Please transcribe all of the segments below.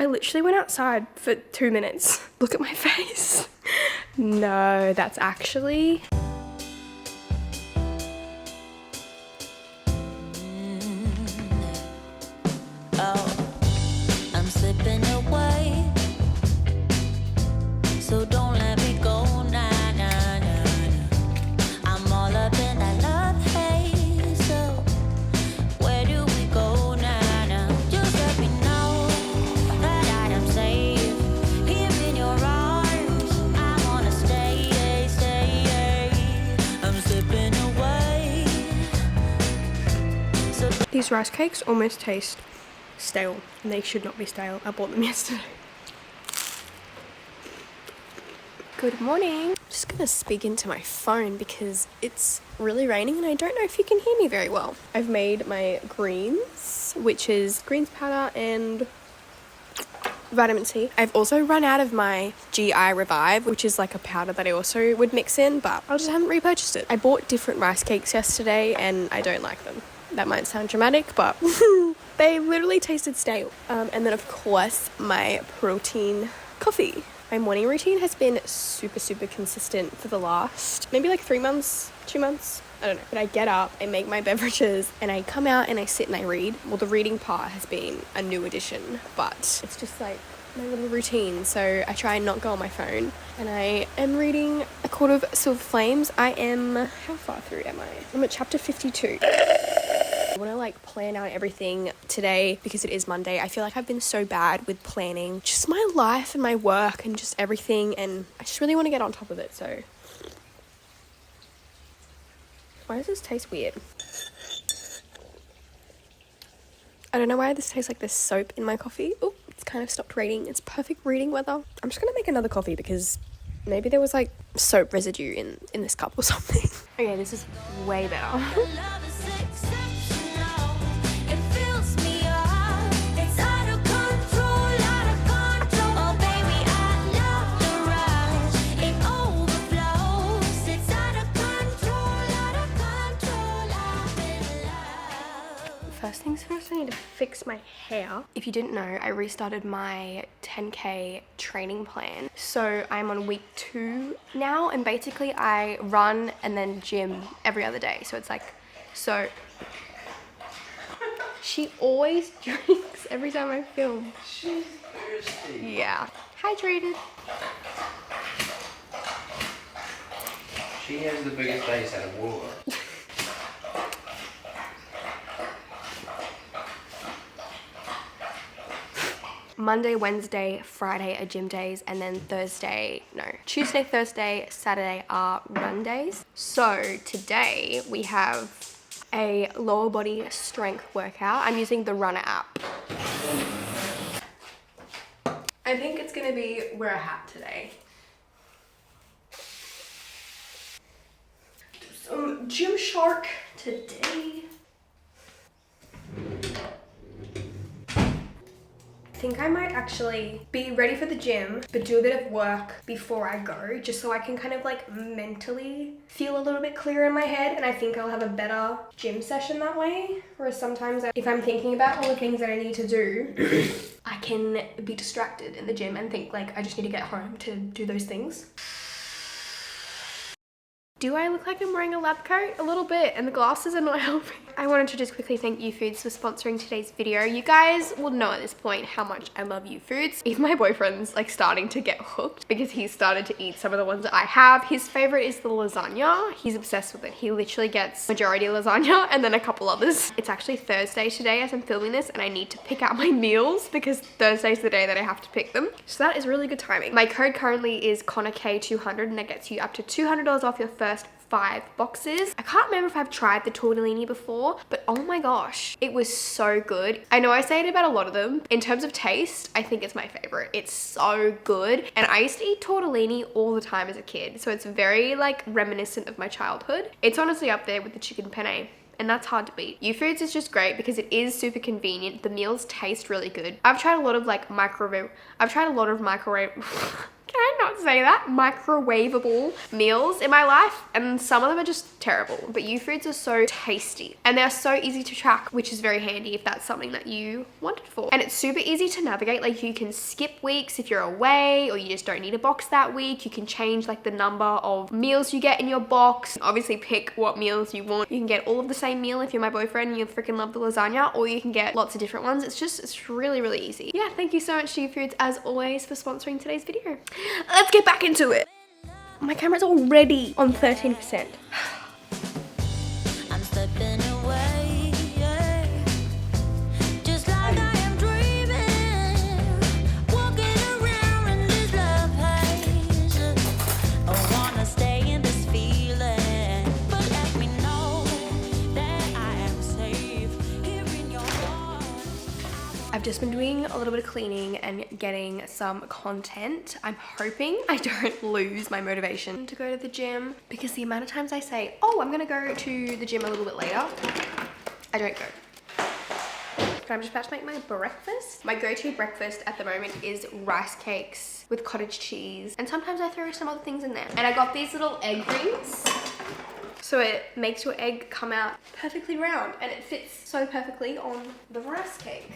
I literally went outside for 2 minutes. Look at my face. No, that's actually... I'm slipping away, so don't let me go. Nah, nah, nah, nah. I'm all up in that love haze, so where do we go now? Nah? Just let me know that I am safe here in your arms. I wanna stay, stay. I'm slipping away. So these rice cakes almost taste stale, and they should not be stale. I bought them yesterday. Good morning. I'm just gonna speak into my phone because it's really raining and I don't know if you can hear me very well. I've made my greens, which is greens powder and vitamin C. I've also run out of my GI Revive, which is like a powder that I also would mix in, but I just haven't repurchased it. I bought different rice cakes yesterday and I don't like them. That might sound dramatic, but they literally tasted stale. And then of course, my protein coffee. My morning routine has been super consistent for the last maybe like 3 months, 2 months. I don't know. But I get up, I make my beverages, and I come out and I sit and I read. Well, the reading part has been a new addition, but it's just like my little routine. So I try and not go on my phone. And I am reading A Court of Silver Flames. I am, how far through am I? I'm at chapter 52. I want to like plan out everything today because it is Monday. I feel like I've been so bad with planning just my life and my work and just everything, and I just really want to get on top of it. So why does this taste weird? I don't know why this tastes like there's soap in my coffee. Oh, it's kind of stopped raining. It's perfect reading weather. I'm just gonna make another coffee because maybe there was like soap residue in this cup or something. Okay, this is way better. love is exceptional. It fills me up. It's out of control, out of control. Oh baby, I love the rush. It overflows. It's out of control, out of control. I'm in love. First things first, I need to fix my hair. If you didn't know, I restarted my 10K training plan. So I'm on week 2 now, and basically I run and then gym every other day. So it's like, so she always drinks every time I film. She's thirsty. Yeah. Hydrated. She has the biggest face out of water. Monday, Wednesday, Friday are gym days, and then Tuesday, Thursday, Saturday are run days. So today we have a lower body strength workout. I'm using the RUNNA app. I think it's gonna be wear a hat today. Do some GYMSHARK today. I think I might actually be ready for the gym, but do a bit of work before I go, just so I can kind of like mentally feel a little bit clearer in my head, and I think I'll have a better gym session that way. Whereas sometimes if I'm thinking about all the things that I need to do, I can be distracted in the gym and think like I just need to get home to do those things. Do I look like I'm wearing a lab coat? A little bit, and the glasses are not helping. I wanted to just quickly thank YouFoods for sponsoring today's video. You guys will know at this point how much I love YouFoods. Even my boyfriend's like starting to get hooked because he's started to eat some of the ones that I have. His favorite is the lasagna. He's obsessed with it. He literally gets majority lasagna and then a couple others. It's actually Thursday today as I'm filming this, and I need to pick out my meals because Thursday's the day that I have to pick them. So that is really good timing. My code currently is Conagh K200, and that gets you up to $200 off your first 5 boxes. I can't remember if I've tried the tortellini before, but oh my gosh, it was so good. I know I say it about a lot of them. In terms of taste, I think it's my favorite. It's so good. And I used to eat tortellini all the time as a kid, so it's very like reminiscent of my childhood. It's honestly up there with the chicken penne, and that's hard to beat. YouFoods is just great because it is super convenient. The meals taste really good. I've tried a lot of microwave. Can I not cannot say that, microwavable meals in my life, and some of them are just terrible. But U-Foods are so tasty and they're so easy to track, which is very handy if that's something that you wanted for. And it's super easy to navigate. Like you can skip weeks if you're away, or you just don't need a box that week. You can change like the number of meals you get in your box. Obviously pick what meals you want. You can get all of the same meal if you're my boyfriend and you freaking love the lasagna, or you can get lots of different ones. It's really, really easy. Yeah, thank you so much to U-Foods as always for sponsoring today's video. Let's get back into it. My camera's already on 13%. I'm stepping away, yeah. Just like I am dreaming, walking around in this love haze. I wanna stay in this feeling, but let me know that I am safe here in your heart. I've just been doing a little bit of cleaning and getting some content. I'm hoping I don't lose my motivation to go to the gym, because the amount of times I say, oh, I'm gonna go to the gym a little bit later, I don't go. I'm just about to make my breakfast. My go-to breakfast at the moment is rice cakes with cottage cheese, and sometimes I throw some other things in there. And I got these little egg rings, so it makes your egg come out perfectly round, and it fits so perfectly on the rice cake.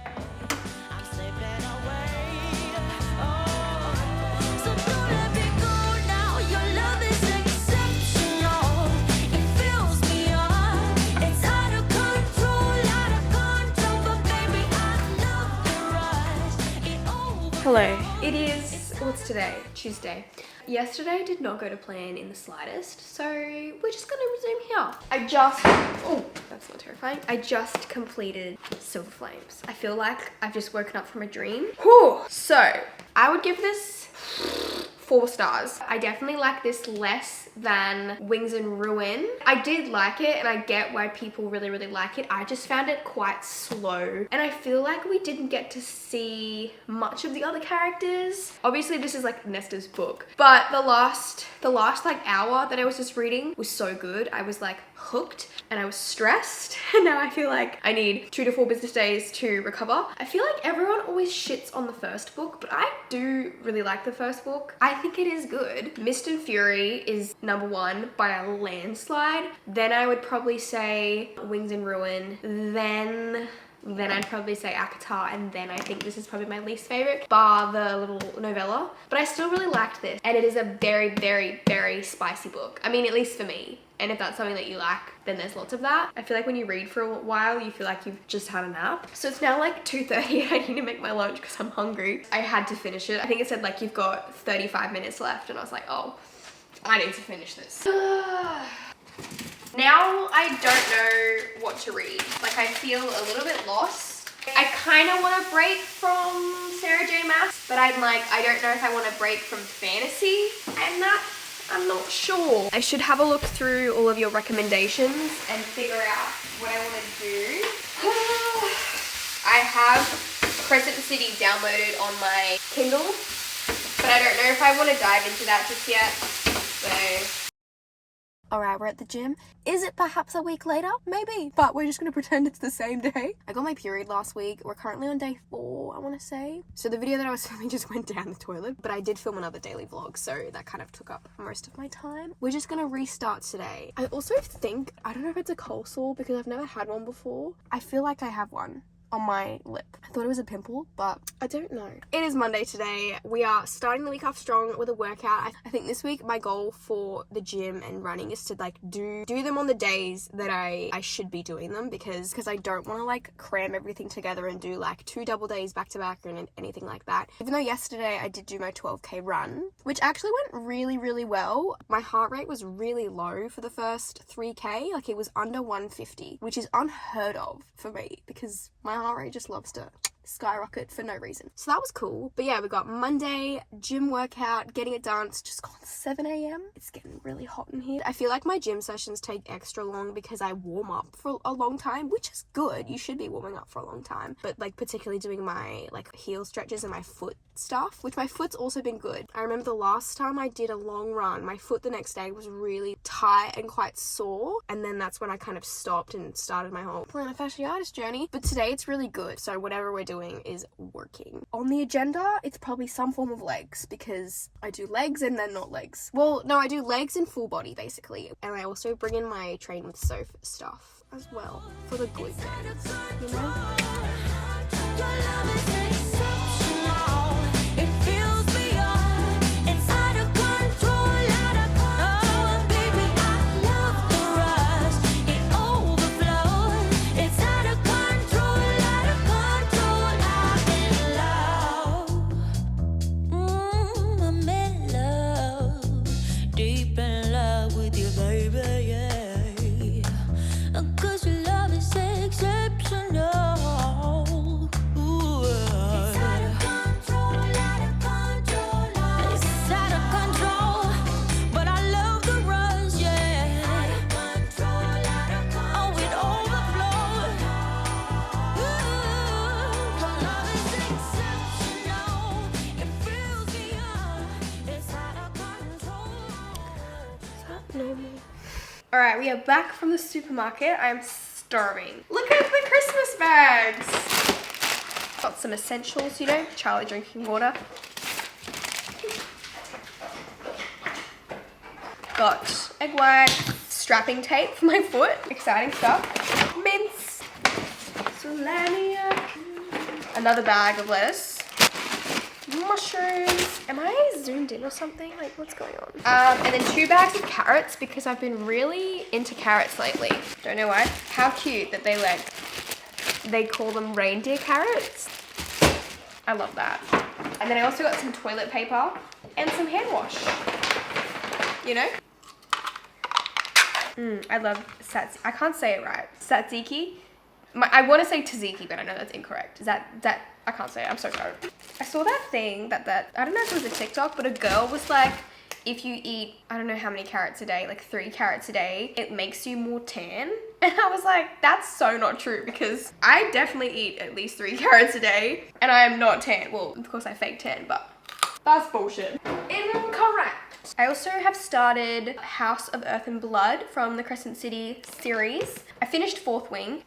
I'm slipping away. Oh, so don't let me go now. Your love is exceptional. It fills me up. It's out of control, but baby, I love the rush. It over. Hello. It is, what's today? Tuesday. Yesterday did not go to plan in the slightest, so we're just gonna resume here. Oh, that's not terrifying. I just completed Silver Flames. I feel like I've just woken up from a dream. Whew. So, I would give this 4 stars. I definitely like this less than Wings and Ruin. I did like it, and I get why people really, really like it. I just found it quite slow, and I feel like we didn't get to see much of the other characters. Obviously, this is like Nesta's book, but the last like hour that I was just reading was so good. I was like hooked, and I was stressed, and now I feel like I need 2 to 4 business days to recover. I feel like everyone always shits on the first book, but I do really like the first book. I think it is good. Mist and Fury is number 1 by a landslide. Then I would probably say Wings and Ruin. Then I'd probably say ACOTAR, and then I think this is probably my least favorite, bar the little novella. But I still really liked this, and it is a very, very, very spicy book. I mean, at least for me. And if that's something that you like, then there's lots of that. I feel like when you read for a while, you feel like you've just had a nap. So it's now like 2:30. I need to make my lunch because I'm hungry. I had to finish it. I think it said like you've got 35 minutes left, and I was like, oh, I need to finish this. Now I don't know what to read. Like, I feel a little bit lost. I kind of want to break from Sarah J Maas, but I'm like, I don't know if I want to break from fantasy and that. I'm not sure. I should have a look through all of your recommendations and figure out what I want to do. I have Crescent City downloaded on my Kindle, but I don't know if I want to dive into that just yet. So alright, we're at the gym. Is it perhaps a week later? Maybe, but we're just gonna pretend it's the same day. I got my period last week. We're currently on day 4, I wanna say. So the video that I was filming just went down the toilet, but I did film another daily vlog, so that kind of took up most of my time. We're just gonna restart today. I also think, I don't know if it's a cold sore because I've never had one before. I feel like I have one on my lip. I thought it was a pimple, but I don't know. It is Monday today. We are starting the week off strong with a workout. I think this week my goal for the gym and running is to like do them on the days that I should be doing them, because I don't want to like cram everything together and do like 2 double days back to back or anything like that. Even though yesterday I did do my 12k run, which actually went really, really well. My heart rate was really low for the first 3k. Like, it was under 150, which is unheard of for me because my heart rate just loves to skyrocket for no reason. So that was cool. But yeah, we got Monday, gym workout, getting it done. It's just gone 7 a.m. It's getting really hot in here. I feel like my gym sessions take extra long because I warm up for a long time, which is good. You should be warming up for a long time. But like particularly doing my like heel stretches and my foot stuff, which my foot's also been good. I remember the last time I did a long run, my foot the next day was really tight and quite sore. And then that's when I kind of stopped and started my whole plantar fasciitis journey. But today it's really good. So whatever we're doing doing is working. On the agenda, it's probably some form of legs because I do legs and then not legs. Well, no, I do legs and full body basically. And I also bring in my train with Soph stuff as well for the good days, you know? Alright, we are back from the supermarket. I'm starving. Look at the Christmas bags! Got some essentials, you know, Charlie drinking water. Got egg white, strapping tape for my foot, exciting stuff. Mince, salami, another bag of lettuce, mushrooms. Am I zoomed in or something? Like, what's going on? And then 2 bags of carrots because I've been really into carrots lately. Don't know why. How cute that they call them reindeer carrots. I love that. And then I also got some toilet paper and some hand wash. You know? I love I can't say it right. Tzatziki. I want to say tzatziki, but I know that's incorrect. Is that I can't say it. I'm so sorry. I saw that thing that I don't know if it was a TikTok, but a girl was like, if you eat, I don't know how many carrots a day, like 3 carrots a day, it makes you more tan. And I was like, that's so not true because I definitely eat at least 3 carrots a day and I am not tan. Well, of course I fake tan, but that's bullshit. Incorrect. I also have started House of Earth and Blood from the Crescent City series. I finished 4th Wing.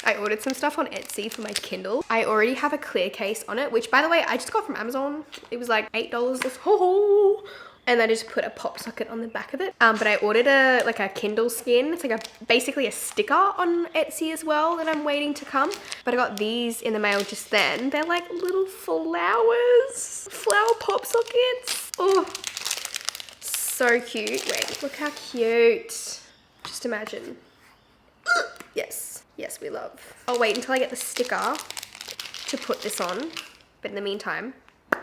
I ordered some stuff on Etsy for my Kindle. I already have a clear case on it, which by the way, I just got from Amazon. It was like $8. And I just put a pop socket on the back of it. But I ordered a Kindle skin. It's like basically a sticker on Etsy as well that I'm waiting to come. But I got these in the mail just then. They're like little flowers, flower pop sockets. Oh, so cute. Wait, look how cute. Just imagine. Yes, we love. I'll wait until I get the sticker to put this on. But in the meantime, I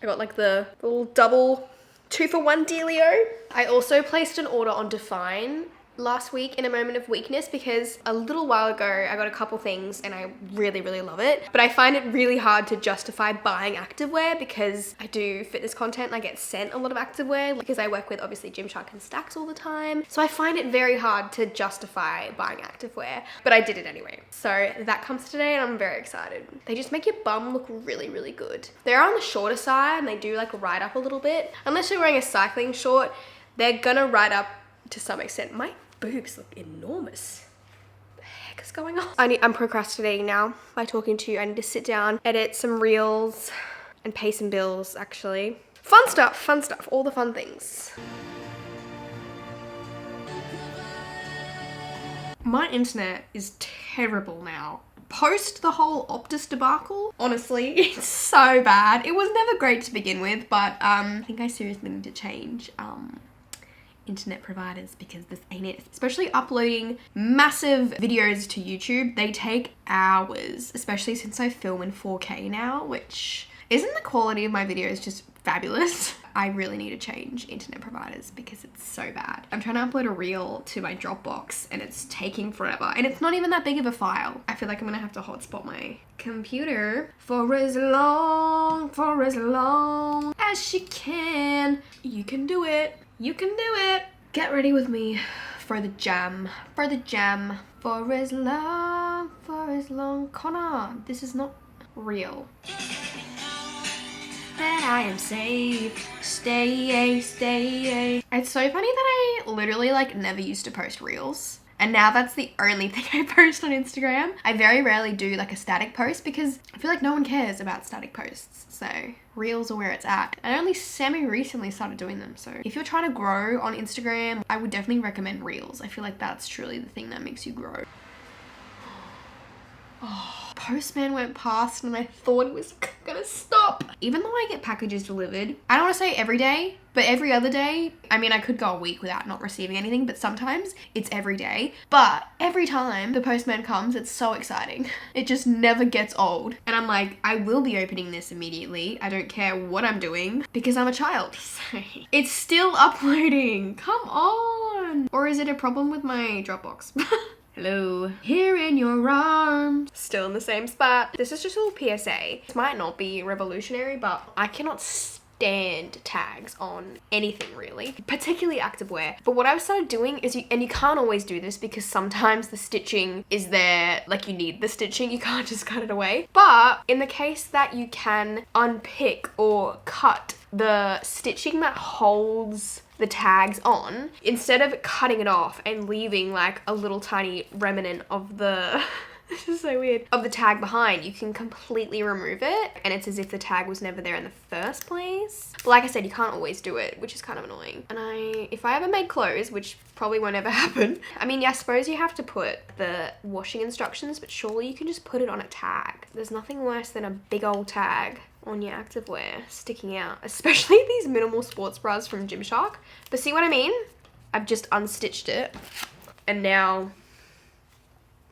got like the little double 2-for-1 dealio. I also placed an order on Define last week in a moment of weakness because a little while ago I got a couple things and I really love it, but I find it really hard to justify buying activewear because I do fitness content and I get sent a lot of activewear because I work with obviously GYMSHARK and STAX all the time, so I find it very hard to justify buying activewear, but I did it anyway. So that comes today and I'm very excited. They just make your bum look really good. They're on the shorter side and they do like ride up a little bit. Unless you're wearing a cycling short, they're gonna ride up to some extent. My boobs look enormous. What the heck is going on? I'm procrastinating now by talking to you. I need to sit down, edit some reels, and pay some bills, actually. Fun stuff, all the fun things. My internet is terrible now. Post the whole Optus debacle, honestly, it's so bad. It was never great to begin with, but I think I seriously need to change internet providers because this ain't it. Especially uploading massive videos to YouTube, they take hours, especially since I film in 4K now, which isn't the quality of my videos just fabulous. I really need to change internet providers because it's so bad. I'm trying to upload a reel to my Dropbox and it's taking forever and it's not even that big of a file. I feel like I'm gonna have to hotspot my computer for as long as she can. You can do it. You can do it. Get ready with me for the jam. For as long. Conagh, this is not real. That I am safe. Stay. It's so funny that I literally like never used to post reels. And now that's the only thing I post on Instagram. I very rarely do like a static post because I feel like no one cares about static posts. So reels are where it's at. I only semi-recently started doing them. So if you're trying to grow on Instagram, I would definitely recommend reels. I feel like that's truly the thing that makes you grow. Oh, postman went past and I thought it was gonna stop. Even though I get packages delivered, I don't want to say every day, but every other day. I mean, I could go a week without not receiving anything, but sometimes it's every day. But every time the postman comes, it's so exciting. It just never gets old. And I'm like, I will be opening this immediately. I don't care what I'm doing because I'm a child. So it's still uploading. Come on. Or is it a problem with my Dropbox? Hello. Here in your arms. Still in the same spot. This is just a little PSA. This might not be revolutionary, but I cannot stand tags on anything really, particularly activewear. But what I've started doing is, and you can't always do this because sometimes the stitching is there, like you need the stitching, you can't just cut it away. But in the case that you can unpick or cut the stitching that holds the tags on, instead of cutting it off and leaving like a little tiny remnant of the this is so weird, of the tag behind, you can completely remove it and it's as if the tag was never there in the first place. But like I said, you can't always do it, which is kind of annoying. And if I ever make clothes, which probably won't ever happen, I mean, yeah, I suppose you have to put the washing instructions, but surely you can just put it on a tag. There's nothing worse than a big old tag on your activewear sticking out, especially these minimal sports bras from GYMSHARK. But see what I mean? I've just unstitched it and now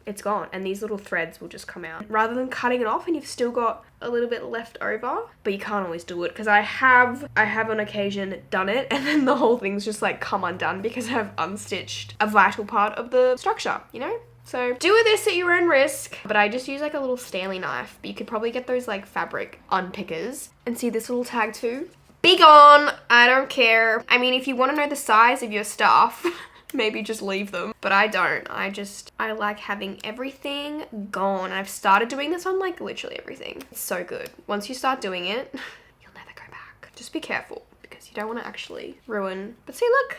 it's gone, and these little threads will just come out rather than cutting it off and you've still got a little bit left over. But you can't always do it because I have on occasion done it and then the whole thing's just like come undone because I've unstitched a vital part of the structure, you know? So do this at your own risk. But I just use like a little Stanley knife. But you could probably get those like fabric unpickers. And see this little tag too? Be gone. I don't care. I mean, if you want to know the size of your stuff, maybe just leave them. But I don't. I like having everything gone. I've started doing this on like literally everything. It's so good. Once you start doing it, you'll never go back. Just be careful because you don't want to actually ruin. But see, look.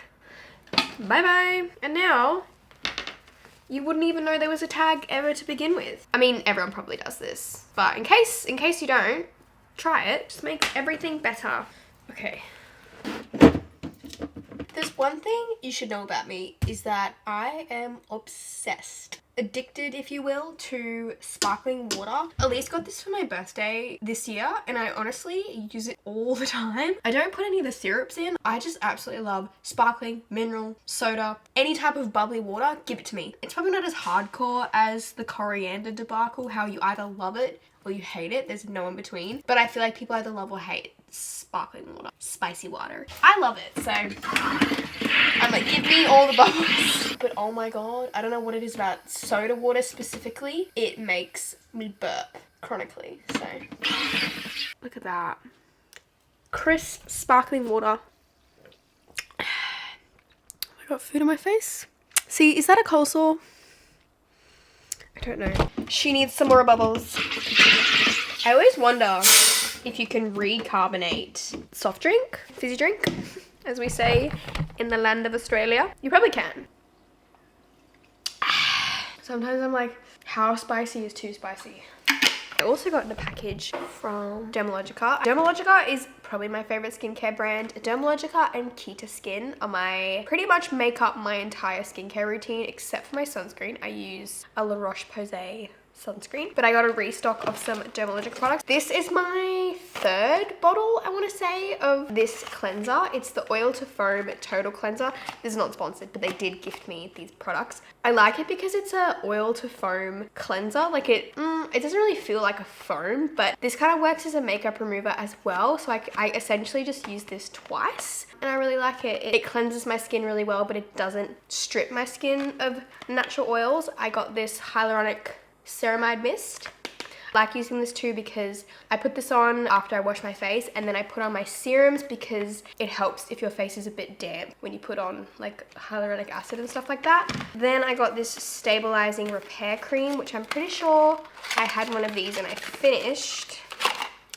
Bye-bye. And now you wouldn't even know there was a tag ever to begin with. I mean, everyone probably does this, but in case you don't, try it. Just make everything better. Okay. There's one thing you should know about me is that I am obsessed, addicted if you will, to sparkling water. Elise got this for my birthday this year and I honestly use it all the time. I don't put any of the syrups in. I just absolutely love sparkling, mineral, soda, any type of bubbly water, give it to me. It's probably not as hardcore as the coriander debacle, how you either love it or you hate it. There's no in between. But I feel like people either love or hate sparkling water, spicy water. I love it, so I'm like, give me all the bubbles. But oh my god, I don't know what it is about soda water specifically. It makes me burp chronically, so look at that. Crisp, sparkling water. I got food on my face. See, is that a coleslaw? I don't know. She needs some more bubbles. I always wonder if you can recarbonate soft drink, fizzy drink, as we say in the land of Australia. You probably can. Sometimes I'm like, how spicy is too spicy? I also got in a package from Dermalogica. Dermalogica is probably my favorite skincare brand. Dermalogica and Kita Skin are pretty much make up my entire skincare routine except for my sunscreen. I use a La Roche-Posay sunscreen, but I got a restock of some Dermalogica products. This is my third bottle, I want to say, of this cleanser. It's the Oil to Foam Total Cleanser. This is not sponsored, but they did gift me these products. I like it because it's a oil to foam cleanser. Like it doesn't really feel like a foam, but this kind of works as a makeup remover as well. So I essentially just use this twice and I really like it. It cleanses my skin really well, but it doesn't strip my skin of natural oils. I got this hyaluronic ceramide mist. I like using this too because I put this on after I wash my face and then I put on my serums because it helps if your face is a bit damp when you put on like hyaluronic acid and stuff like that. Then I got this stabilizing repair cream, which I'm pretty sure I had one of these and I finished.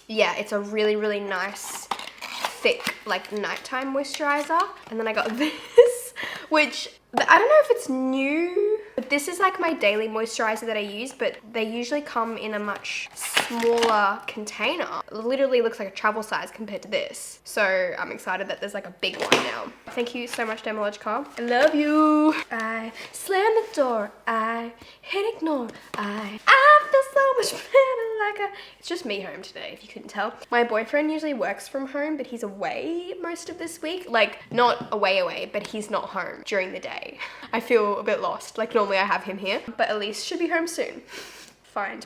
Yeah, it's a really, really nice thick like nighttime moisturizer. And then I got this, which I don't know if it's new This is like my daily moisturizer that I use, but they usually come in a much smaller container. It literally looks like a travel size compared to this. So I'm excited that there's like a big one now. Thank you so much, Dermalogica. I love you. I slam the door. I hit ignore. I feel so much better like a... It's just me home today, if you couldn't tell. My boyfriend usually works from home, but he's away most of this week. Like, not away, but he's not home during the day. I feel a bit lost. Like, normally I have him here, but Elise should be home soon. Find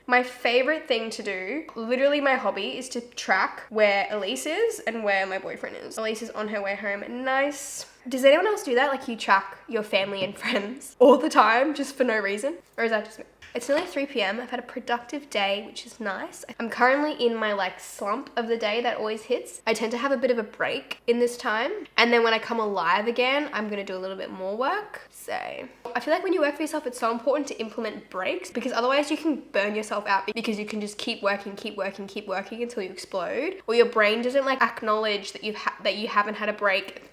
my favorite thing to do, literally my hobby, is to track where Elise is and where my boyfriend is. Elise is on her way home. Nice. Does anyone else do that? Like, you track your family and friends all the time just for no reason? Or is that just me? It's nearly 3 p.m. I've had a productive day, which is nice. I'm currently in my like slump of the day that always hits. I tend to have a bit of a break in this time. And then when I come alive again, I'm gonna do a little bit more work. So I feel like when you work for yourself, it's so important to implement breaks, because otherwise you can burn yourself out, because you can just keep working until you explode. Or your brain doesn't like acknowledge that you haven't had a break.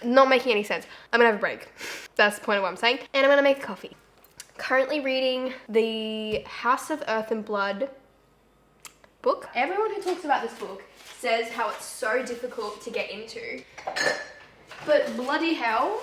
Not making any sense. I'm gonna have a break. That's the point of what I'm saying. And I'm gonna make a coffee. Currently reading the House of Earth and Blood book. Everyone who talks about this book says how it's so difficult to get into. But bloody hell,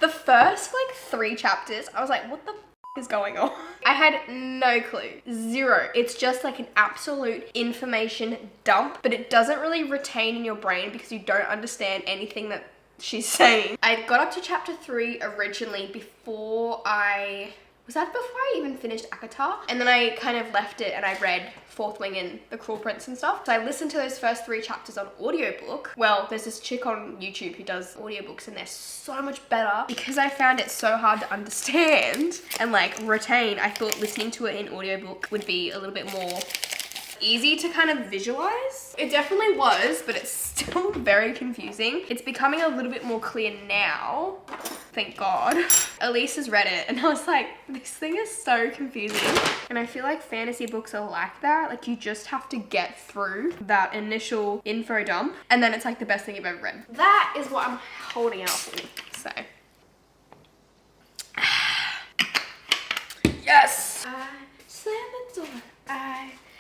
the first like 3 chapters, I was like, what the is going on? I had no clue. Zero. It's just like an absolute information dump, but it doesn't really retain in your brain because you don't understand anything that she's saying. I got up to chapter 3 originally before I even finished ACOTAR? And then I kind of left it and I read Fourth Wing and The Cruel Prince and stuff. So I listened to those first 3 chapters on audiobook. Well, there's this chick on YouTube who does audiobooks and they're so much better. Because I found it so hard to understand and like retain, I thought listening to it in audiobook would be a little bit more easy to kind of visualize. It definitely was, but it's still very confusing. It's becoming a little bit more clear now. Thank God. Elise has read it and I was like, this thing is so confusing. And I feel like fantasy books are like that. Like you just have to get through that initial dump and then it's like the best thing you've ever read. That is what I'm holding out for. So. Yes! I slam the door.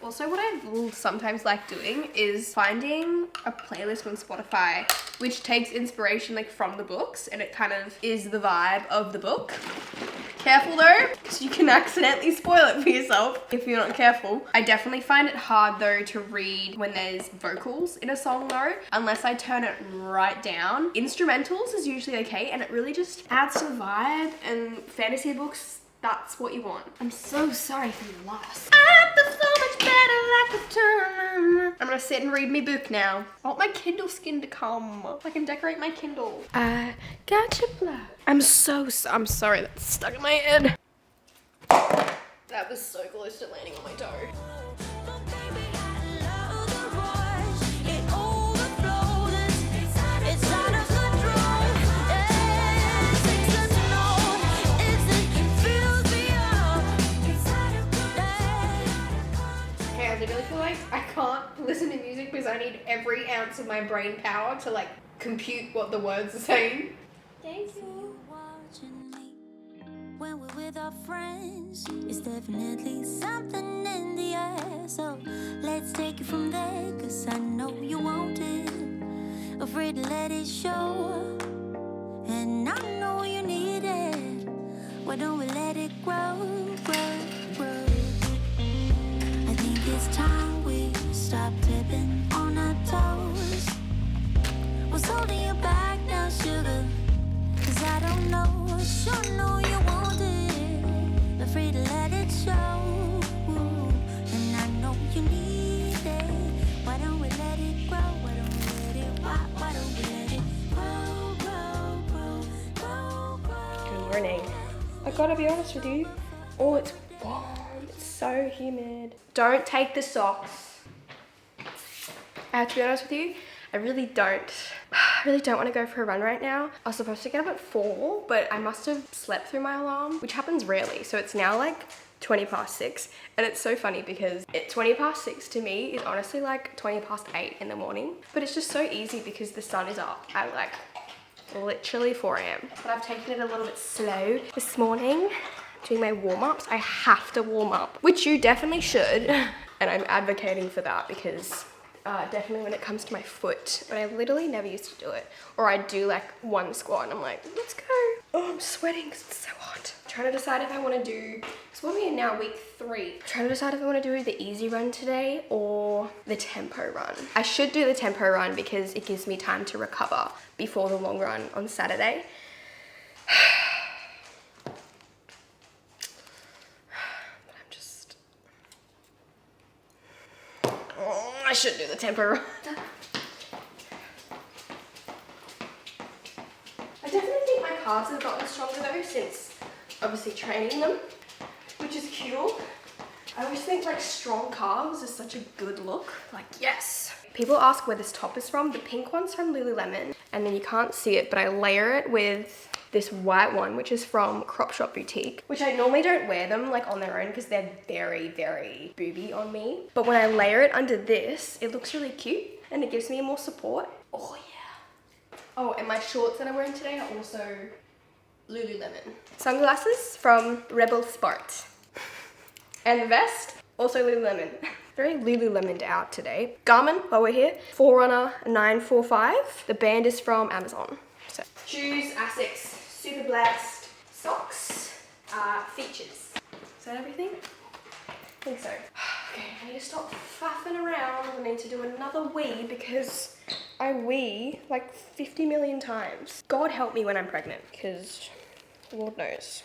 Also, what I will sometimes like doing is finding a playlist on Spotify which takes inspiration like from the books and it kind of is the vibe of the book. Careful though, because you can accidentally spoil it for yourself if you're not careful. I definitely find it hard though to read when there's vocals in a song though, unless I turn it right down. Instrumentals is usually okay and it really just adds to the vibe, and fantasy books, that's what you want. I'm so sorry for your loss. I feel so much better like a time. I'm gonna sit and read my book now. I want my Kindle skin to come. I can decorate my Kindle. I got your blood. I'm sorry that's stuck in my head. That was so close to landing on my toe. I literally feel like I can't listen to music because I need every ounce of my brain power to like compute what the words are saying. Thank you. When we're with our friends, it's definitely something in the air. So let's take it from there, cause I know you want it. Afraid to let it show, and I know you need it. Why don't we let it grow, grow, grow? I think it's time we stop tipping on our toes. What's holding you back now, sugar? Cause I don't know, sure know you want it. Afraid to let it show, and I know you need it. Why don't we let it grow? Why don't we let it, why don't we let it grow, grow, grow, grow, grow? Good morning. I gotta be honest with you. Oh, it's warm. It's so humid. Don't take the socks. I have to be honest with you. I really don't want to go for a run right now. I was supposed to get up at 4, but I must have slept through my alarm, which happens rarely. So it's now like 20 past 6. And it's so funny because 20 past 6 to me is honestly like 20 past 8 in the morning. But it's just so easy because the sun is up at like literally 4 a.m. But I've taken it a little bit slow this morning, doing my warm-ups. I have to warm up, which you definitely should. And I'm advocating for that because definitely when it comes to my foot, but I literally never used to do it. Or I'd do like one squat and I'm like, let's go. Oh, I'm sweating because it's so hot. I'm trying to decide if I want to do, because we're in now week 3. I'm trying to decide if I want to do the easy run today or the tempo run. I should do the tempo run because it gives me time to recover before the long run on Saturday. I should do the tempo run. I definitely think my calves have gotten stronger though since obviously training them, which is cool. I always think like strong calves is such a good look. Like, yes. People ask where this top is from. The pink one's from Lululemon, and then you can't see it, but I layer it with this white one, which is from Crop Shop Boutique, which I normally don't wear them like on their own because they're very, very booby on me. But when I layer it under this, it looks really cute and it gives me more support. Oh yeah. Oh, and my shorts that I'm wearing today are also Lululemon. Sunglasses from Rebel Sport. And the vest, also Lululemon. Very Lululemoned out today. Garmin, while we're here, Forerunner 945. The band is from Amazon. So, shoes, Asics, Super Blessed, socks, features. Is that everything? I think so. Okay, I need to stop faffing around. I need to do another wee because I wee like 50 million times. God help me when I'm pregnant, because Lord knows.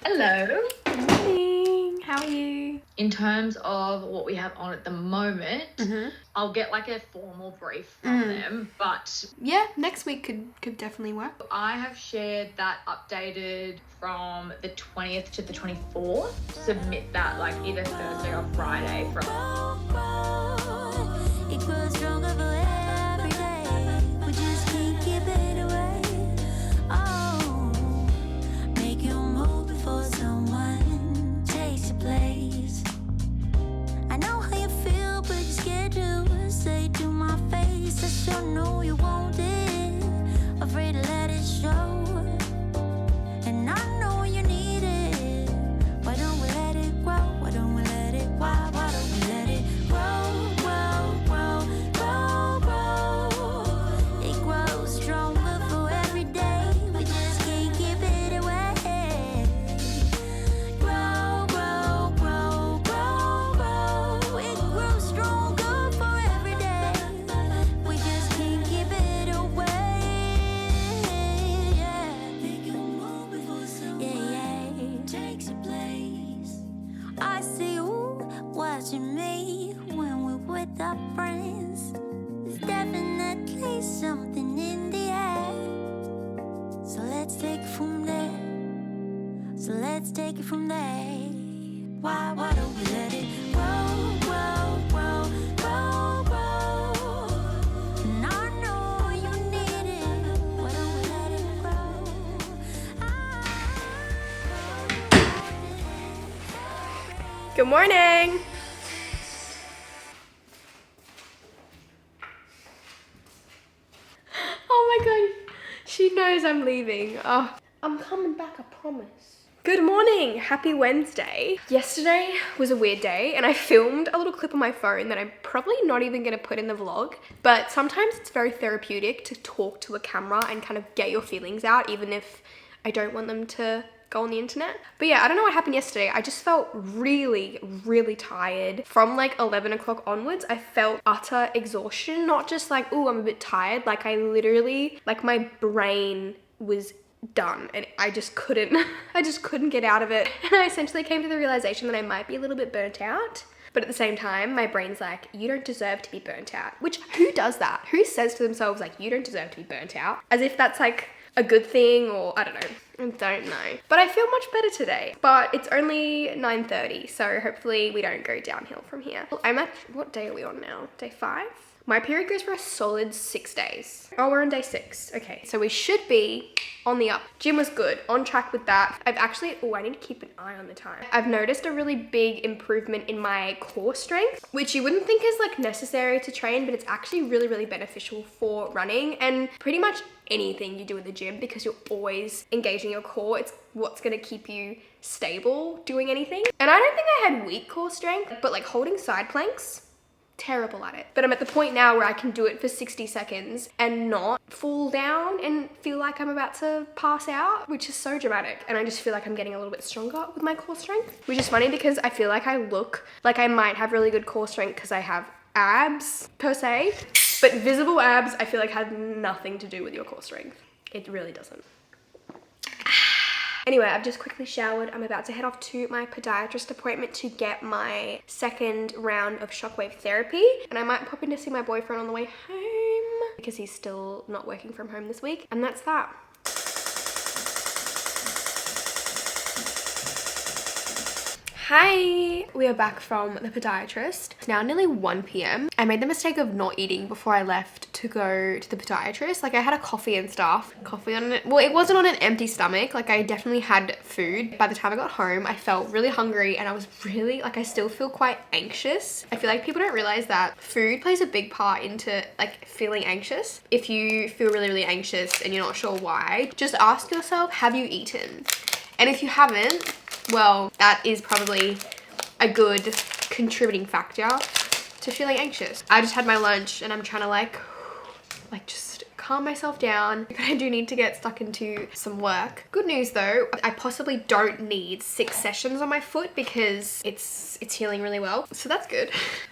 Hello. Good morning. How are you? In terms of what we have on at the moment, I'll get like a formal brief from them, but Yeah, next week could definitely work. I have shared that updated from the 20th to the 24th. Submit that like either Thursday or Friday from It grows stronger for every day. We just can't keep it away. Oh, make you move before someone takes your place. I know how you feel, but you're scared to say to my face. I sure know you want it, afraid to let it show. And I know you need it. Why don't we let it grow? Why don't we let it? Why don't we let it grow, grow, grow, grow, grow? It grows stronger for every day. We just can't keep it away. Grow, grow, grow, grow, grow. It grows stronger for every day. We just can't keep it away. Yeah. Make you move before someone takes your place. I see you watching me when we're with our friends. There's definitely something in the air. So let's take it from there. So let's take it from there. Why don't we let it grow, grow, grow, grow, grow? And I know you need it. Why don't we let it grow? Good morning. Oh my god, she knows I'm leaving. Oh, I'm coming back, I promise. Good morning, happy Wednesday. Yesterday was a weird day and I filmed a little clip on my phone that I'm probably not even gonna put in the vlog, but sometimes it's very therapeutic to talk to a camera and kind of get your feelings out, even if I don't want them to go on the internet. But yeah, I don't know what happened yesterday. I just felt really, really tired. From like 11 o'clock onwards, I felt utter exhaustion. Not just like, oh, I'm a bit tired. Like I literally, like my brain was done and I just couldn't get out of it. And I essentially came to the realization that I might be a little bit burnt out. But at the same time, my brain's like, you don't deserve to be burnt out. Which, who does that? Who says to themselves like, you don't deserve to be burnt out? As if that's like a good thing, or I don't know. I don't know. But I feel much better today. But it's only 9:30, so hopefully we don't go downhill from here. I'm at, what day are we on now? Day 5? My period goes for a solid 6 days. Oh, we're on day 6. Okay, so we should be on the up. Gym was good, on track with that. I've actually, oh, I need to keep an eye on the time. I've noticed a really big improvement in my core strength, which you wouldn't think is like necessary to train, but it's actually really, really beneficial for running and pretty much anything you do in the gym, because you're always engaging your core. It's what's gonna keep you stable doing anything. And I don't think I had weak core strength, but like holding side planks, terrible at it. But I'm at the point now where I can do it for 60 seconds and not fall down and feel like I'm about to pass out, which is so dramatic. And I just feel like I'm getting a little bit stronger with my core strength, which is funny because I feel like I look like I might have really good core strength because I have abs per se, but visible abs I feel like have nothing to do with your core strength. It really doesn't. Anyway, I've just quickly showered. I'm about to head off to my podiatrist appointment to get my 2nd round of shockwave therapy. And I might pop in to see my boyfriend on the way home because he's still not working from home this week. And that's that. Hi! We are back from the podiatrist. It's now nearly 1 p.m. I made the mistake of not eating before I left to go to the podiatrist. Like I had a coffee and stuff. Coffee on it. Well, it wasn't on an empty stomach. Like I definitely had food. By the time I got home, I felt really hungry and I was really, like I still feel quite anxious. I feel like people don't realize that food plays a big part into like feeling anxious. If you feel really, really anxious and you're not sure why, just ask yourself, have you eaten? And if you haven't, well, that is probably a good contributing factor to feeling anxious. I just had my lunch and I'm trying to like just calm myself down. But I do need to get stuck into some work. Good news though, I possibly don't need 6 sessions on my foot because it's healing really well. So that's good.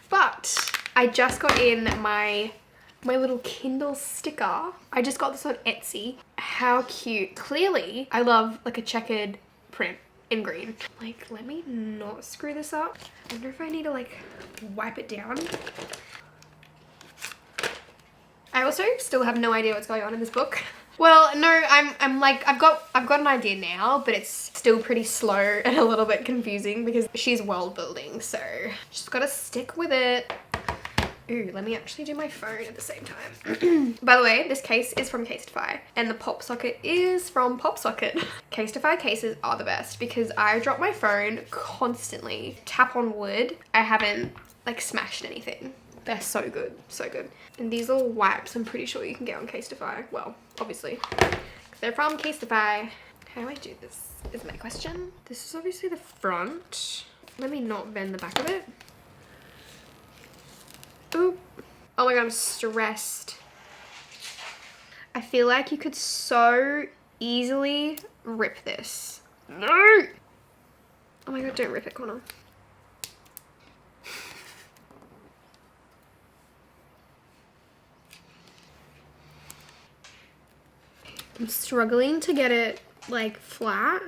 But I just got in my little Kindle sticker. I just got this on Etsy. How cute. Clearly, I love like a checkered print in green. Like, let me not screw this up. I wonder if I need to like wipe it down. I also still have no idea what's going on in this book. Well, no, I'm like, I've got an idea now, but it's still pretty slow and a little bit confusing because she's world building, so just gotta stick with it. Ooh, let me actually do my phone at the same time. By the way, this case is from Casetify and the pop socket is from PopSocket. Casetify cases are the best because I drop my phone constantly. Tap on wood, I haven't like smashed anything. They're so good, so good. And these little wipes, I'm pretty sure you can get on Casetify. Well, obviously, 'cause they're from Casetify. How do I do this is my question. This is obviously the front. Let me not bend the back of it. Oop. Oh my god, I'm stressed. I feel like you could so easily rip this. No! Oh my god, don't rip it, Conagh. I'm struggling to get it like flat.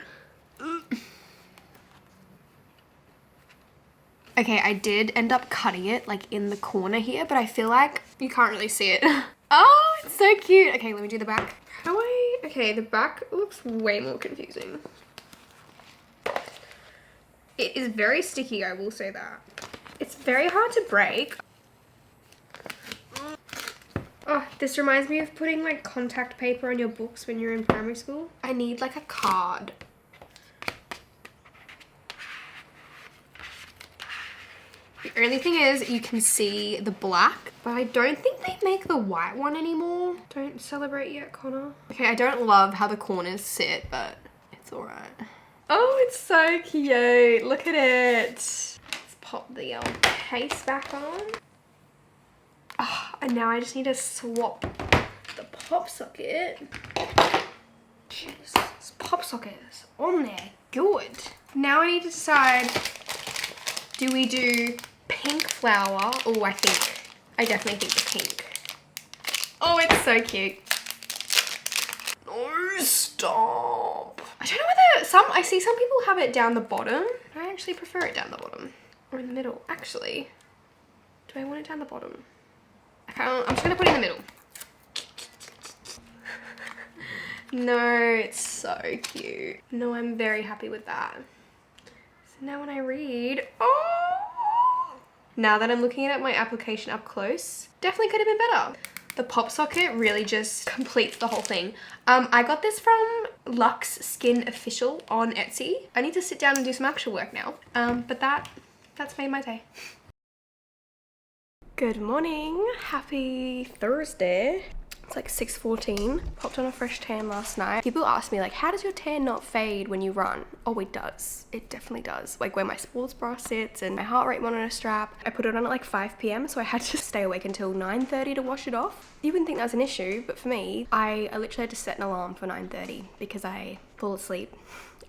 Okay, I did end up cutting it like in the corner here, but I feel like you can't really see it. Oh, it's so cute. Okay, let me do the back. How do I, okay, the back looks way more confusing. It is very sticky, I will say that. It's very hard to break. Oh, this reminds me of putting like contact paper on your books when you're in primary school. I need like a card. The only thing is you can see the black, but I don't think they make the white one anymore. Don't celebrate yet, Conagh. Okay, I don't love how the corners sit, but it's all right. Oh, it's so cute. Look at it. Let's pop the case back on. Oh, and now I just need to swap the pop socket. Jeez, this pop socket is on there. Good. Now I need to decide, do we do pink flower? Oh, I definitely think the pink. Oh, it's so cute. No, stop. I don't know whether I see some people have it down the bottom. I actually prefer it down the bottom or in the middle. Actually, do I want it down the bottom? I'm just gonna put it in the middle. No, it's so cute. No, I'm very happy with that. So now when I read, oh, Now that I'm looking at my application up close, definitely could have been better. The pop socket really just completes the whole thing. I got this from Luxe Skin Official on Etsy. I need to sit down and do some actual work now. But that's made my day. Good morning. Happy Thursday. It's like 6:14. Popped on a fresh tan last night. People ask me like, how does your tan not fade when you run? Oh, it does. It definitely does. Like where my sports bra sits and my heart rate monitor strap. I put it on at like 5 p.m. so I had to stay awake until 9:30 to wash it off. You wouldn't think that was an issue, but for me, I literally had to set an alarm for 9:30 because I fall asleep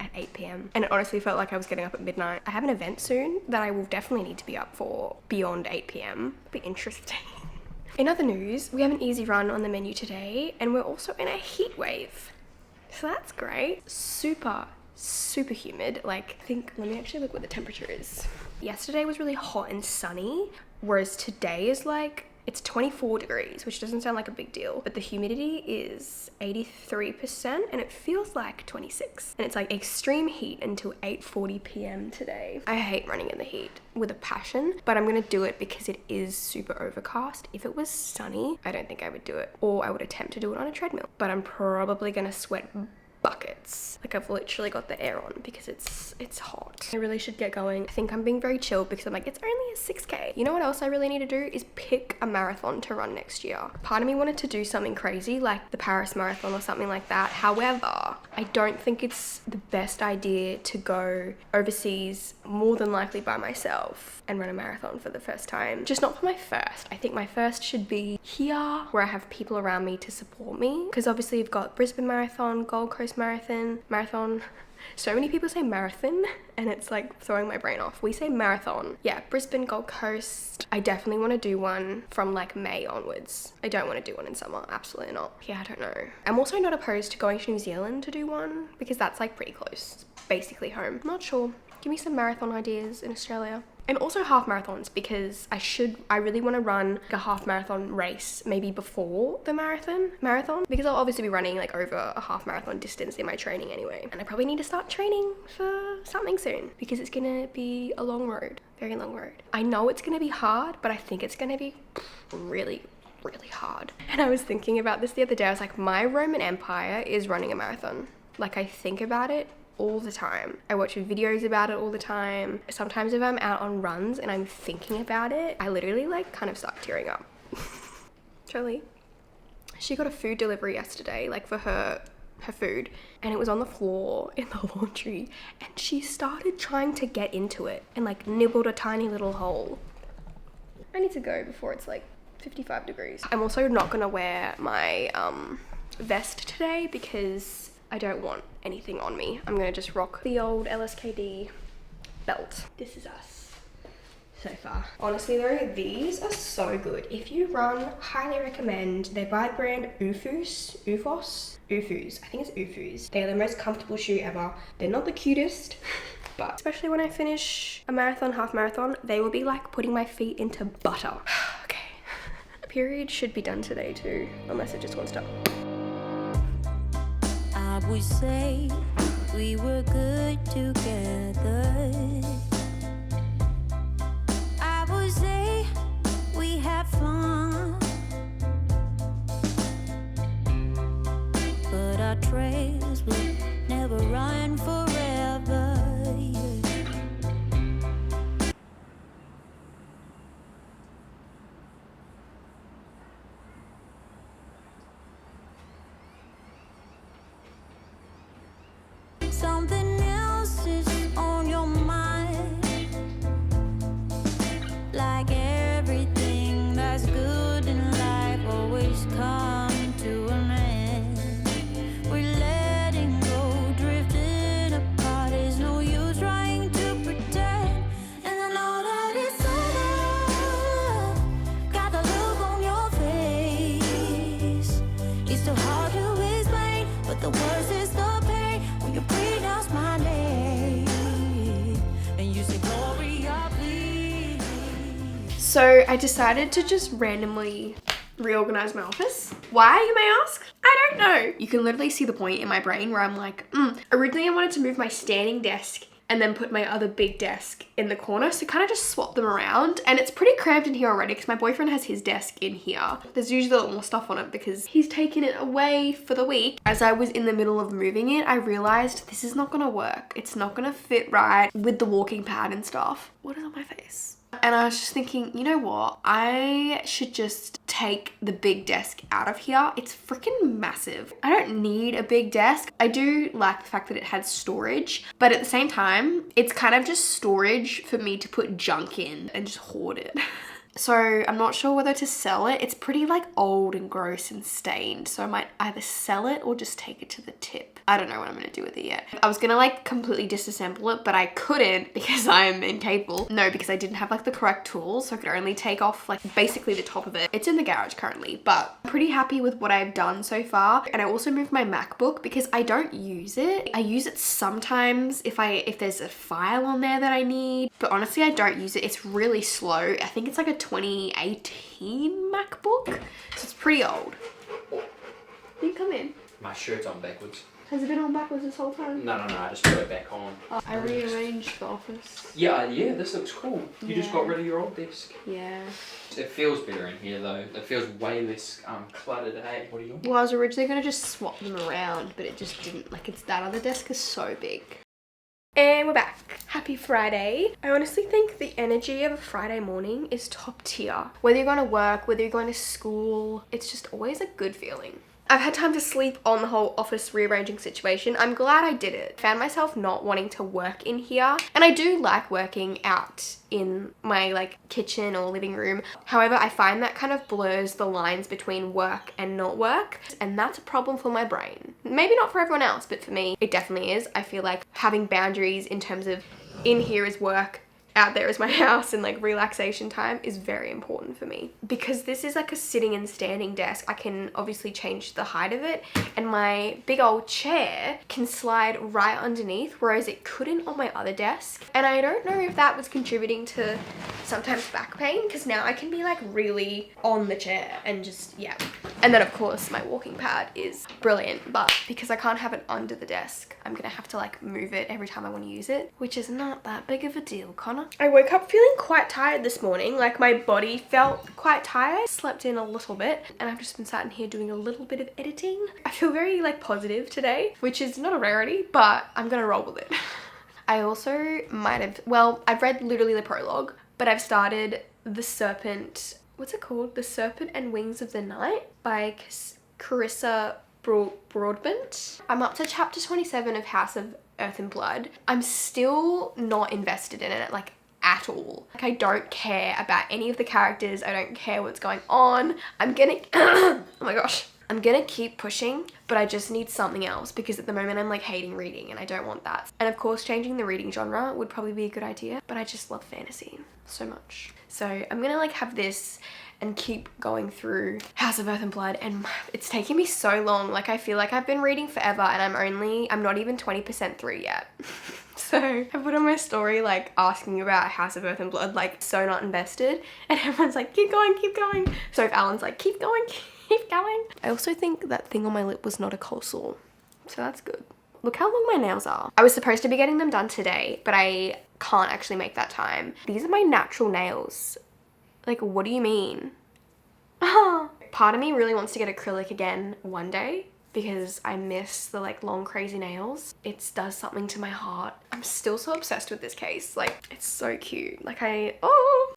at 8 p.m. and it honestly felt like I was getting up at midnight. I have an event soon that I will definitely need to be up for beyond 8 p.m. It'll be interesting. In other news, we have an easy run on the menu today and we're also in a heat wave. So that's great. Super humid. Like, I think, let me actually look what the temperature is. Yesterday was really hot and sunny, whereas today is like, it's 24 degrees, which doesn't sound like a big deal, but the humidity is 83% and it feels like 26. And it's like extreme heat until 8:40 p.m. today. I hate running in the heat with a passion, but I'm gonna do it because it is super overcast. If it was sunny, I don't think I would do it, or I would attempt to do it on a treadmill, but I'm probably gonna sweat buckets. Like I've literally got the air on because it's hot. I really should get going. I think I'm being very chill because I'm like, it's only a 6K. You know what else I really need to do is pick a marathon to run next year. Part of me wanted to do something crazy like the Paris Marathon or something like that. However, I don't think it's the best idea to go overseas, more than likely by myself, and run a marathon for the first time. Just not for my first. I think my first should be here where I have people around me to support me, because obviously you've got Brisbane Marathon, Gold Coast Marathon. So many people say marathon and it's like throwing my brain off. We say marathon. Yeah, Brisbane, Gold Coast. I definitely want to do one from like May onwards. I don't want to do one in summer. Absolutely not. Yeah, I don't know. I'm also not opposed to going to New Zealand to do one because that's like pretty close. It's basically home. I'm not sure. Give me some marathon ideas in Australia. And also half marathons because I really want to run like a half marathon race maybe before the marathon because I'll obviously be running like over a half marathon distance in my training anyway. And I probably need to start training for something soon because it's gonna be a long road, very long road. I know it's gonna be hard, but I think it's gonna be really hard. And I was thinking about this the other day. I was like, my Roman Empire is running a marathon. Like I think about it all the time. I watch videos about it all the time. Sometimes if I'm out on runs and I'm thinking about it, I literally like kind of start tearing up. Charlie, she got a food delivery yesterday, like for her food, and it was on the floor in the laundry and she started trying to get into it and like nibbled a tiny little hole. I need to go before it's like 55 degrees. I'm also not gonna wear my vest today because I don't want anything on me. I'm gonna just rock the old LSKD belt. This is us so far. Honestly though, these are so good. If you run, highly recommend. They're by the brand Ufus. I think it's Ufus. They're the most comfortable shoe ever. They're not the cutest, but especially when I finish a marathon, half marathon, they will be like putting my feet into butter. Okay. Period should be done today too, unless it just wants to. I would say we were good together. I would say we had fun, but our trails will never run forever. Something else is on your mind, like everything that's good in life always comes to an end. We're letting go, drifting apart. There's no use trying to pretend, and I know that it's over. Got the look on your face. It's so hard to explain, but the worst is the pain when you pronounce my name and you say Gloria, please. So I decided to just randomly reorganize my office. Why, you may ask? I don't know. You can literally see the point in my brain where I'm like, originally I wanted to move my standing desk and then put my other big desk in the corner. So kind of just swap them around. And it's pretty cramped in here already because my boyfriend has his desk in here. There's usually a lot more stuff on it because he's taken it away for the week. As I was in the middle of moving it, I realized this is not gonna work. It's not gonna fit right with the walking pad and stuff. What is on my face? And I was just thinking, you know what? I should just take the big desk out of here. It's freaking massive. I don't need a big desk. I do like the fact that it has storage, but at the same time, it's kind of just storage for me to put junk in and just hoard it. So I'm not sure whether to sell it. It's pretty like old and gross and stained. So I might either sell it or just take it to the tip. I don't know what I'm gonna do with it yet. I was gonna like completely disassemble it, but I couldn't because I am incapable. No, because I didn't have like the correct tools. So I could only take off like basically the top of it. It's in the garage currently, but I'm pretty happy with what I've done so far. And I also moved my MacBook because I don't use it. I use it sometimes if there's a file on there that I need, but honestly, I don't use it. It's really slow. I think it's like a 2018 MacBook, so it's pretty old. You can come in. My shirt's on backwards. Has it been on backwards this whole time? No, I just put it back on. Oh, I rearranged the office. Yeah, this looks cool. You just got rid of your old desk. Yeah. It feels better in here though. It feels way less cluttered. Hey, what are you on? Well, I was originally gonna just swap them around, but it just didn't. Like, that other desk is so big. And we're back. Happy Friday. I honestly think the energy of a Friday morning is top tier. Whether you're going to work, whether you're going to school, it's just always a good feeling. I've had time to sleep on the whole office rearranging situation. I'm glad I did it. Found myself not wanting to work in here. And I do like working out in my like kitchen or living room. However, I find that kind of blurs the lines between work and not work. And that's a problem for my brain. Maybe not for everyone else, but for me, it definitely is. I feel like having boundaries in terms of in here is work, out there is my house, and like relaxation time is very important for me. Because this is like a sitting and standing desk, I can obviously change the height of it, and my big old chair can slide right underneath, whereas it couldn't on my other desk. And I don't know if that was contributing to sometimes back pain, because now I can be like really on the chair and just, yeah. And then of course my walking pad is brilliant, but because I can't have it under the desk, I'm gonna have to like move it every time I want to use it, which is not that big of a deal, Connor. I woke up feeling quite tired this morning. Like, my body felt quite tired. Slept in a little bit, and I've just been sat in here doing a little bit of editing. I feel very like positive today, which is not a rarity, but I'm gonna roll with it. I also might have, well, I've read literally the prologue, but I've started The Serpent, what's it called? The Serpent and Wings of the Night by Carissa Broadbent. I'm up to chapter 27 of House of Earth and Blood. I'm still not invested in it, like, at all. Like, I don't care about any of the characters. I don't care what's going on. I'm gonna oh my gosh, I'm gonna keep pushing, but I just need something else because at the moment I'm like hating reading and I don't want that. And of course, changing the reading genre would probably be a good idea, but I just love fantasy so much. So I'm gonna like have this and keep going through House of Earth and Blood, and it's taking me so long. Like, I feel like I've been reading forever and I'm not even 20% through yet. So I put on my story like asking about House of Earth and Blood, like so not invested, and everyone's like, keep going, keep going. So if Alan's like, keep going, keep going. I also think that thing on my lip was not a cold sore, so that's good. Look how long my nails are. I was supposed to be getting them done today, but I can't actually make that time. These are my natural nails. Like, what do you mean? Part of me really wants to get acrylic again one day because I miss the like long crazy nails. It does something to my heart. I'm still so obsessed with this case. Like, it's so cute. Like, oh.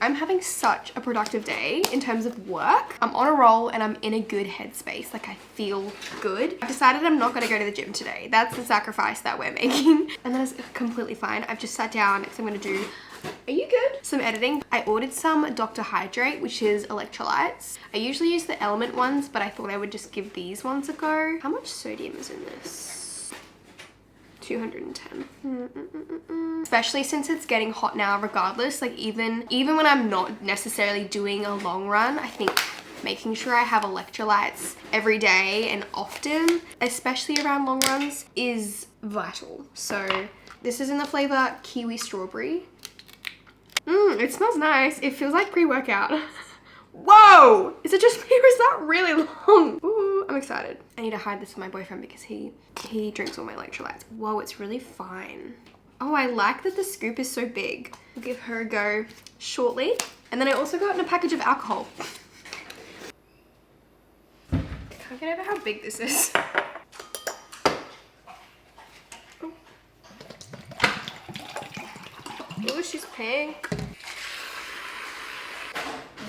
I'm having such a productive day in terms of work. I'm on a roll and I'm in a good headspace. Like, I feel good. I've decided I'm not gonna go to the gym today. That's the sacrifice that we're making. And that is completely fine. I've just sat down because I'm gonna do, are you good? Some editing. I ordered some Dr. Hydrate, which is electrolytes. I usually use the Element ones, but I thought I would just give these ones a go. How much sodium is in this? 210. Especially since it's getting hot now regardless. Like, even when I'm not necessarily doing a long run, I think making sure I have electrolytes every day and often, especially around long runs, is vital. So this is in the flavor Kiwi Strawberry. It smells nice. It feels like pre-workout. Whoa! Is it just me or is that really long? Ooh, I'm excited. I need to hide this from my boyfriend because he drinks all my electrolytes. Whoa, it's really fine. Oh, I like that the scoop is so big. I'll give her a go shortly. And then I also got in a package of alcohol. Can't get over how big this is. Oh, she's pink.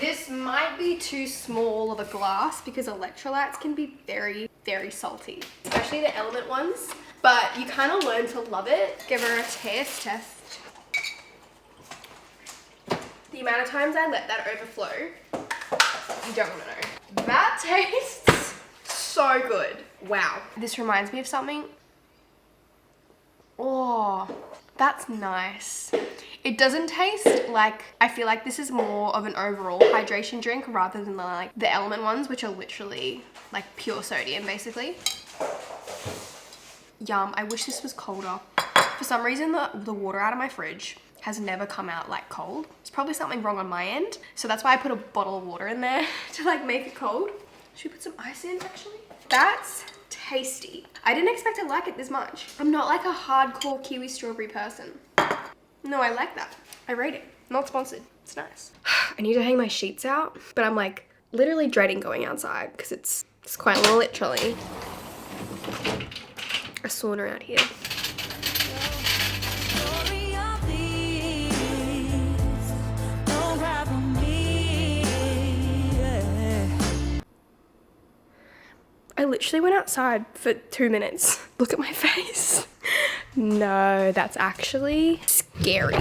This might be too small of a glass because electrolytes can be very, very salty, especially the element ones. But you kind of learn to love it. Give her a taste test. The amount of times I let that overflow, you don't want to know. That tastes so good. Wow. This reminds me of something. Oh, that's nice. It doesn't taste like, I feel like this is more of an overall hydration drink rather than like the element ones, which are literally like pure sodium basically. Yum, I wish this was colder. For some reason, the water out of my fridge has never come out like cold. There's probably something wrong on my end. So that's why I put a bottle of water in there to like make it cold. Should we put some ice in actually? That's tasty. I didn't expect to like it this much. I'm not like a hardcore kiwi strawberry person. No, I like that. I rate it. Not sponsored. It's nice. I need to hang my sheets out, but I'm like literally dreading going outside because it's quite literally a sauna out here. I literally went outside for 2 minutes. Look at my face. No, that's actually scary.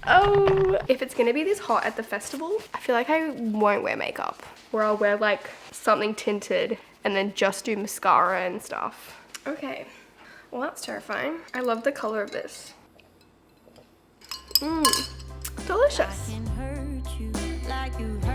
Oh, if it's gonna be this hot at the festival, I feel like I won't wear makeup. Or I'll wear like something tinted and then just do mascara and stuff. Okay, well that's terrifying. I love the color of this. Delicious. Can hurt you like you hurt